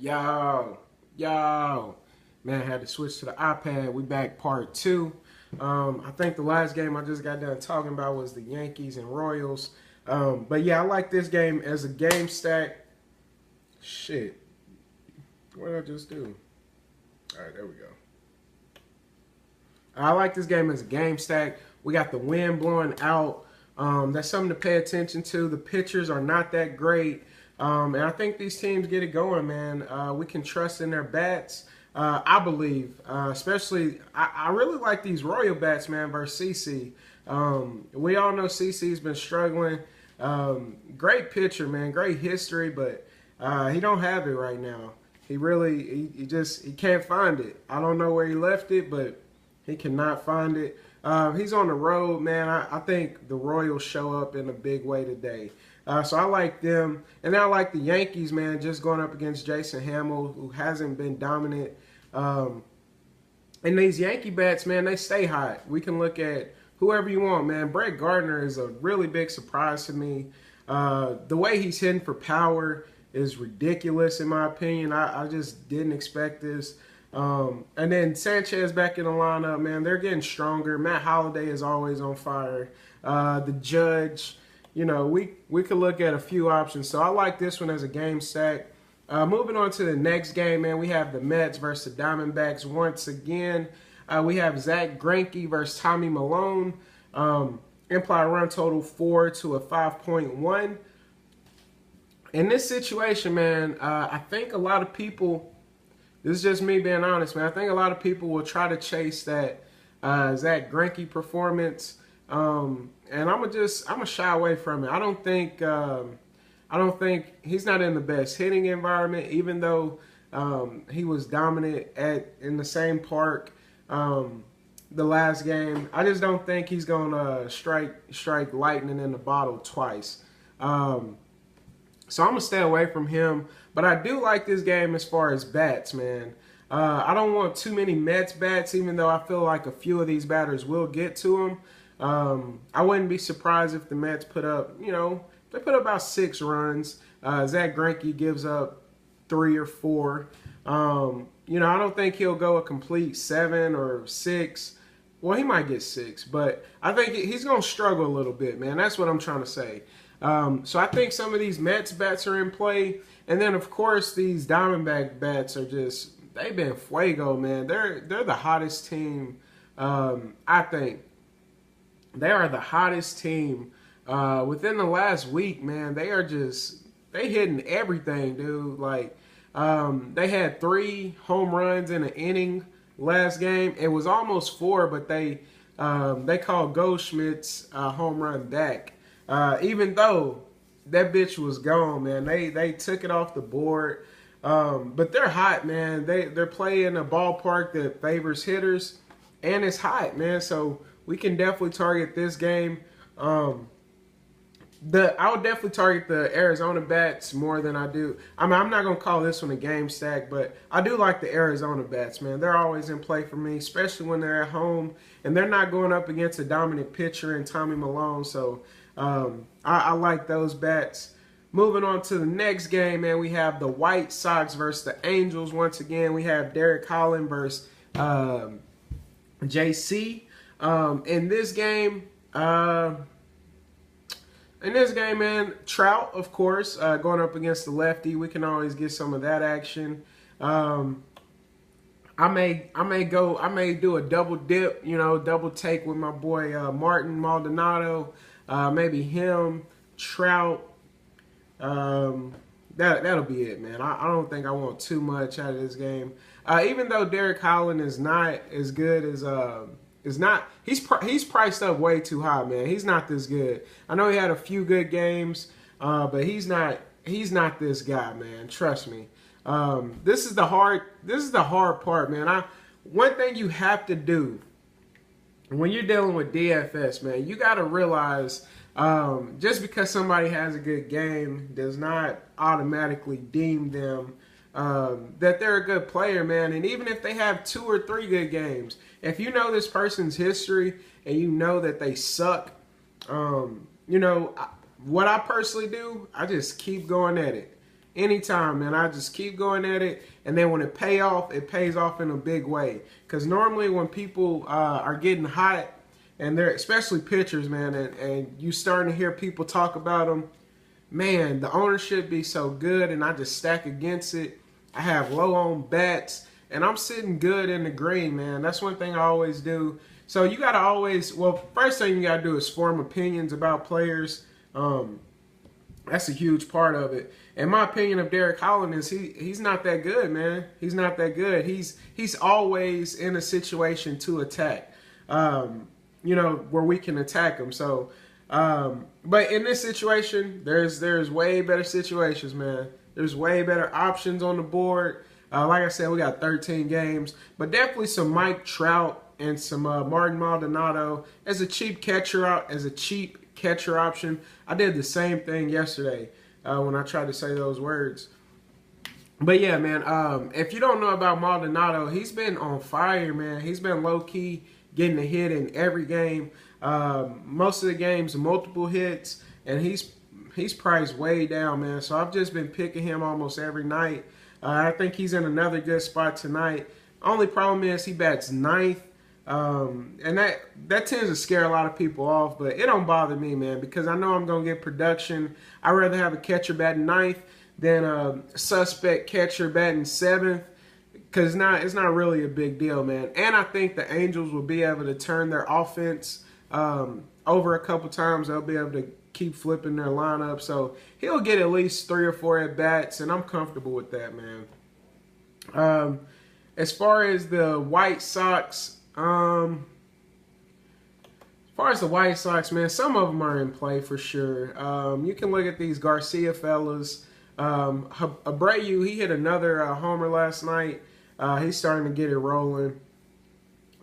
Yo, man, I had to switch to the iPad. We back part two. I think the last game I just got done talking about was the Yankees and Royals. But yeah, I like this game as a game stack. Shit, what did I just do? All right, there we go. I like this game as a game stack. We got the wind blowing out. That's something to pay attention to. The pitchers are not that great. And I think these teams get it going, man. We can trust in their bats, I believe. Especially, I really like these Royal bats, man, versus CC. We all know CC's been struggling. Great pitcher, man. Great history, but he don't have it right now. He can't find it. I don't know where he left it, but he cannot find it. He's on the road, man. I think the Royals show up in a big way today. So I like them. And then I like the Yankees, man, just going up against Jason Hamill, who hasn't been dominant. And these Yankee bats, man, they stay hot. We can look at whoever you want, man. Brett Gardner is a really big surprise to me. The way he's hitting for power is ridiculous, in my opinion. I just didn't expect this. And then Sanchez back in the lineup, man. They're getting stronger. Matt Holliday is always on fire. The Judge, you know, we could look at a few options. So I like this one as a game stack. Moving on to the next game, man, we have the Mets versus the Diamondbacks once again. We have Zach Greinke versus Tommy Milone. Implied run total 4 to a 5.1. In this situation, man, I think a lot of people, this is just me being honest, man, I think a lot of people will try to chase that Zach Greinke performance. And I'm gonna shy away from it. I don't think he's not in the best hitting environment, even though he was dominant in the same park the last game. I just don't think he's gonna strike lightning in the bottle twice. So I'm gonna stay away from him. But I do like this game as far as bats, man. I don't want too many Mets bats, even though I feel like a few of these batters will get to him. I wouldn't be surprised if the Mets put up, they put up about 6 runs. Zach Greinke gives up 3 or 4. I don't think he'll go a complete 7 or 6. Well, he might get 6, but I think he's going to struggle a little bit, man. That's what I'm trying to say. So I think some of these Mets bats are in play. And then, of course, these Diamondback bats are they've been fuego, man. They're the hottest team, I think. They are the hottest team within the last week, man. They hitting everything, dude. Like, they had 3 home runs in an inning last game. It was almost 4, but they called Goldschmidt's home run back. Even though that bitch was gone, man. They took it off the board. But they're hot, man. They're playing a ballpark that favors hitters, and it's hot, man. So we can definitely target this game. I would definitely target the Arizona bats more than I do. I'm not going to call this one a game stack, but I do like the Arizona bats, man. They're always in play for me, especially when they're at home, and they're not going up against a dominant pitcher in Tommy Milone. So I like those bats. Moving on to the next game, man, we have the White Sox versus the Angels. Once again, we have Derek Holland versus JC. In this game, man, Trout, of course, going up against the lefty. We can always get some of that action. I may do a double dip, double take with my boy Martin Maldonado. Maybe him, Trout. That'll be it, man. I don't think I want too much out of this game. Even though Derek Holland is not as good as he's priced up way too high, man. He's not this good. I know he had a few good games, but he's not this guy, man. Trust me. This is the hard part, man. One thing you have to do when you're dealing with DFS, man, you got to realize just because somebody has a good game does not automatically deem them that they're a good player, man. And even if they have 2 or 3 good games, if you know this person's history and you know that they suck, what I personally do, I just keep going at it. anytime, man. I just keep going at it, and then when it pays off in a big way. Because normally when people are getting hot, and they're especially pitchers, man, and you starting to hear people talk about them, man, the ownership be so good, and I just stack against it. I have low on bats, and I'm sitting good in the green, man. That's one thing I always do. So you got to always, well, first thing you got to do is form opinions about players. That's a huge part of it. And my opinion of Derek Holland is he's not that good, man. He's not that good. He's always in a situation to attack, you know, where we can attack him. So, but in this situation, there's way better situations, man. There's way better options on the board. Like I said, we got 13 games, but definitely some Mike Trout and some Martin Maldonado as a cheap catcher option. I did the same thing yesterday when I tried to say those words. But yeah, man, if you don't know about Maldonado, he's been on fire, man. He's been low-key getting a hit in every game. Most of the games, multiple hits, and he's priced way down, man. So I've just been picking him almost every night. I think he's in another good spot tonight. Only problem is he bats ninth. And that tends to scare a lot of people off, but it don't bother me, man, because I know I'm going to get production. I'd rather have a catcher batting ninth than a suspect catcher batting seventh, because it's not really a big deal, man. And I think the Angels will be able to turn their offense over a couple times. They'll be able to keep flipping their lineup. So he'll get at least 3 or 4 at-bats, and I'm comfortable with that, man. As far as the White Sox, man, some of them are in play for sure. You can look at these Garcia fellas. Abreu, he hit another homer last night. He's starting to get it rolling.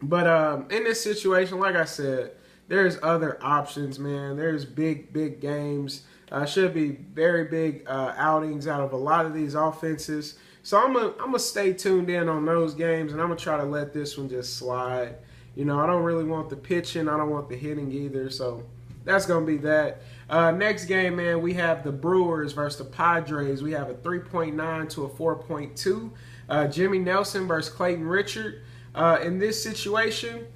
But in this situation, like I said, there's other options, man. There's big games. Should be very big outings out of a lot of these offenses. So I'm gonna stay tuned in on those games, and I'm gonna try to let this one just slide. You know, I don't really want the pitching. I don't want the hitting either. So that's gonna be that. Next game, man, we have the Brewers versus the Padres. We have a 3.9 to a 4.2. Jimmy Nelson versus Clayton Richard. In this situation,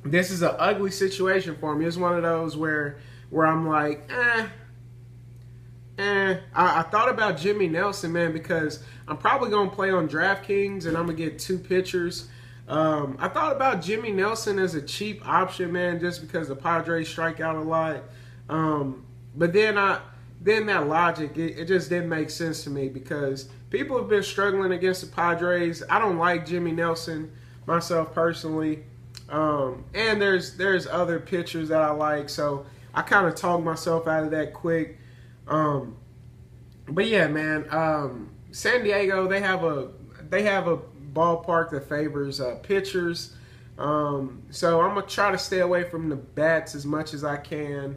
this is an ugly situation for me. It's one of those where I'm like, I thought about Jimmy Nelson, man, because I'm probably going to play on DraftKings and I'm going to get 2 pitchers. I thought about Jimmy Nelson as a cheap option, man, just because the Padres strike out a lot. But then that logic, it just didn't make sense to me because people have been struggling against the Padres. I don't like Jimmy Nelson myself personally. And there's other pitchers that I like, so I kind of talked myself out of that quick. But yeah, man, San Diego, they have a ballpark that favors pitchers. So I'm gonna try to stay away from the bats as much as I can.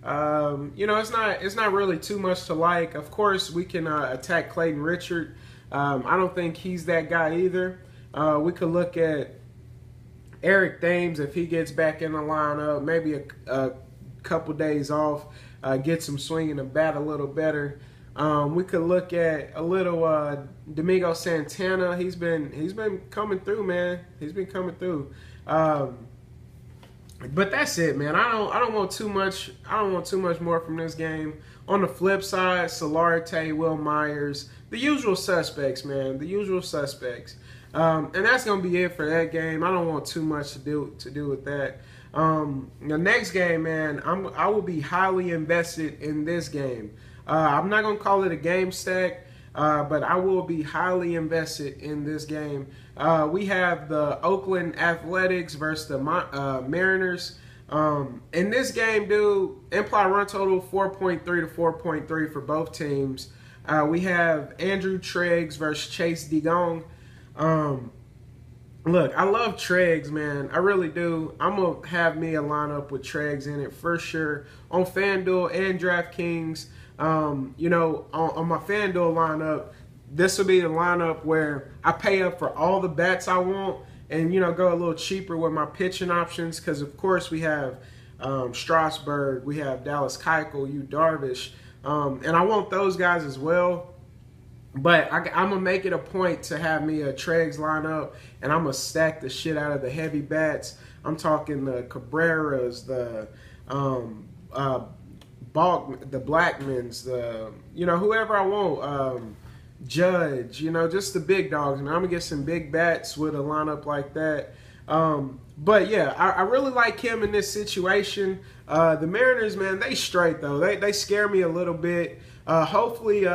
You know, it's not really too much to like. Of course, we can attack Clayton Richard. I don't think he's that guy either. We could look at Eric Thames if he gets back in the lineup, maybe a couple days off, get some swinging the bat a little better. We could look at a little Domingo Santana. He's been coming through, man. He's been coming through. But that's it, man. I don't want too much. I don't want too much more from this game. On the flip side, Solarte, Will Myers, the usual suspects, man. The usual suspects. And that's gonna be it for that game. I don't want too much to do with that. The next game, man, I will be highly invested in this game. I'm not gonna call it a game stack, but I will be highly invested in this game. We have the Oakland Athletics versus the Mariners. In this game, dude, implied run total 4.3 to 4.3 for both teams. We have Andrew Triggs versus Chase DeGong. Look, I love Triggs, man. I really do. I'm going to have me a lineup with Triggs in it for sure. On Fanduel and DraftKings, you know, on my Fanduel lineup, this will be the lineup where I pay up for all the bats I want and, you know, go a little cheaper with my pitching options because, of course, we have Strasburg, we have Dallas Keuchel, Yu Darvish, and I want those guys as well. But I'm going to make it a point to have me a Tregs lineup, and I'm going to stack the shit out of the heavy bats. I'm talking the Cabreras, the the Blackmans, whoever I want, Judge, just the big dogs. Man, I'm going to get some big bats with a lineup like that. But yeah, I really like him in this situation. The Mariners, man, they straight though. They scare me a little bit. Hopefully,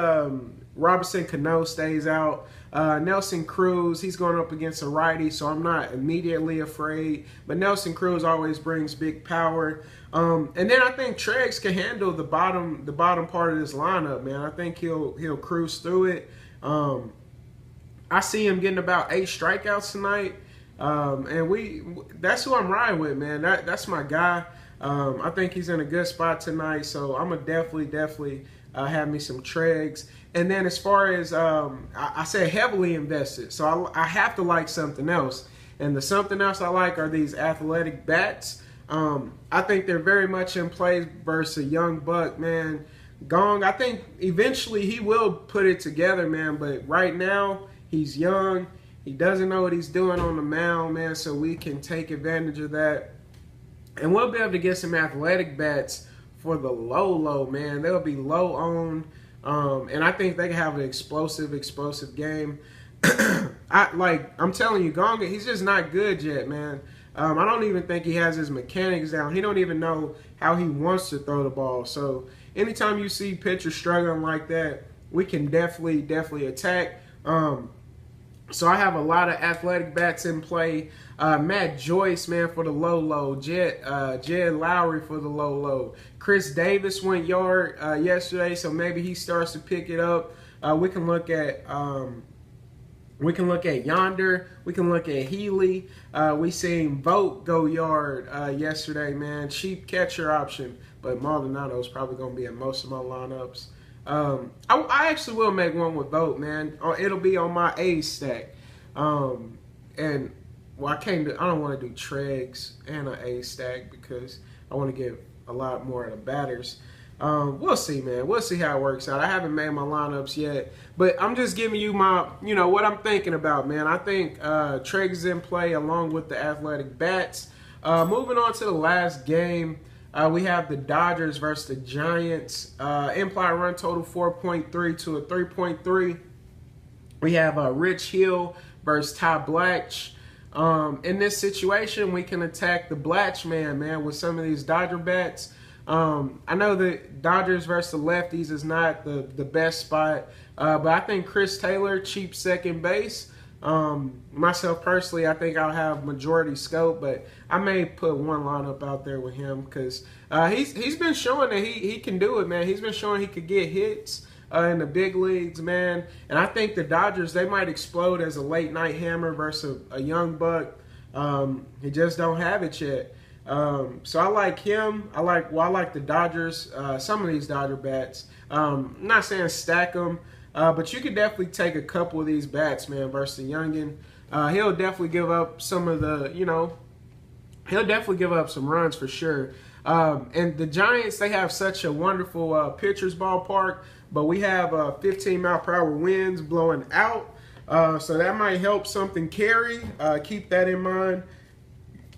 Robinson Cano stays out. Nelson Cruz, he's going up against a righty, so I'm not immediately afraid. But Nelson Cruz always brings big power. And then I think Tregs can handle the bottom part of this lineup, man. I think he'll cruise through it. I see him getting about 8 strikeouts tonight. And that's who I'm riding with, man. That's my guy. I think he's in a good spot tonight, so I'm gonna definitely have me some Tregs. And then as far as I said heavily invested, so I have to like something else. And the something else I like are these athletic bats. I think they're very much in play versus a young buck, man. Gong, I think eventually he will put it together, man. But right now he's young. He doesn't know what he's doing on the mound, man, so we can take advantage of that. And we'll be able to get some athletic bats for the low, man. They'll be low owned, and I think they can have an explosive game. I'm telling you, Gonga, he's just not good yet, man. I don't even think he has his mechanics down. He don't even know how he wants to throw the ball. So anytime you see pitchers struggling like that, we can definitely attack. So I have a lot of athletic bats in play. Matt Joyce, man, for the low. Jed Lowry for the low. Chris Davis went yard yesterday, so maybe he starts to pick it up. We can look at Yonder. We can look at Healy. We seen Vogt go yard yesterday, man. Cheap catcher option, but Maldonado is probably going to be in most of my lineups. I actually will make one with Vogt, man. It'll be on my A stack. And well, I don't want to do Tregs and an A stack because I want to get a lot more of the batters. We'll see, man. We'll see how it works out. I haven't made my lineups yet, but I'm just giving you my, what I'm thinking about, man. I think Tregs is in play along with the athletic bats. Moving on to the last game. We have the Dodgers versus the Giants. Implied run total 4.3 to a 3.3. We have Rich Hill versus Ty Blatch. In this situation, we can attack the Blatch man, with some of these Dodger bats. I know the Dodgers versus the lefties is not the best spot, but I think Chris Taylor, cheap second base. Myself personally, I think I'll have majority scope, but I may put one lineup out there with him because he's been showing that he can do it, man. He's been showing he could get hits in the big leagues, man. And I think the Dodgers, they might explode as a late night hammer versus a young buck. He just don't have it yet. So I like him. I like the Dodgers. Some of these Dodger bats. I'm not saying stack them. But you could definitely take a couple of these bats, man, versus the youngin. He'll definitely give up some of the, he'll definitely give up some runs for sure. And the Giants, they have such a wonderful pitcher's ballpark, but we have 15-mile-per-hour winds blowing out. So that might help something carry. Keep that in mind.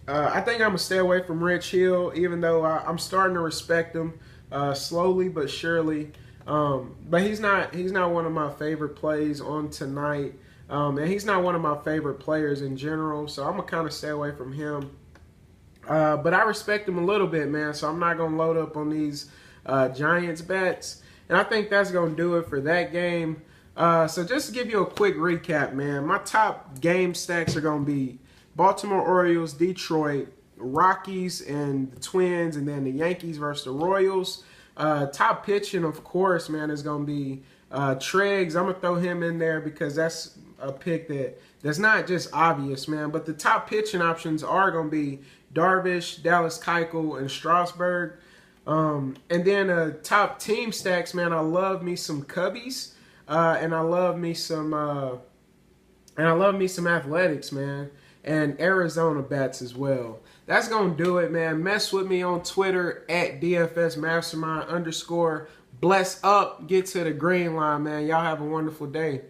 I think I'm going to stay away from Rich Hill, even though I'm starting to respect him slowly but surely. But he's not one of my favorite plays on tonight, and he's not one of my favorite players in general, so I'm gonna kind of stay away from him. But I respect him a little bit, man, so I'm not gonna load up on these Giants bats, and I think that's gonna do it for that game. So just to give you a quick recap, man, my top game stacks are gonna be Baltimore Orioles, Detroit, Rockies, and the Twins, and then the Yankees versus the Royals. Top pitching, of course, man, is going to be Tregs. I'm going to throw him in there because that's a pick that's not just obvious, man. But the top pitching options are going to be Darvish, Dallas Keuchel, and Strasburg. And then top team stacks, man, I love me some Cubbies, and I love me some Athletics, man, and Arizona bats as well. That's going to do it, man. Mess with me on Twitter at DFSMasterMind _ bless up, get to the green line, man. Y'all have a wonderful day.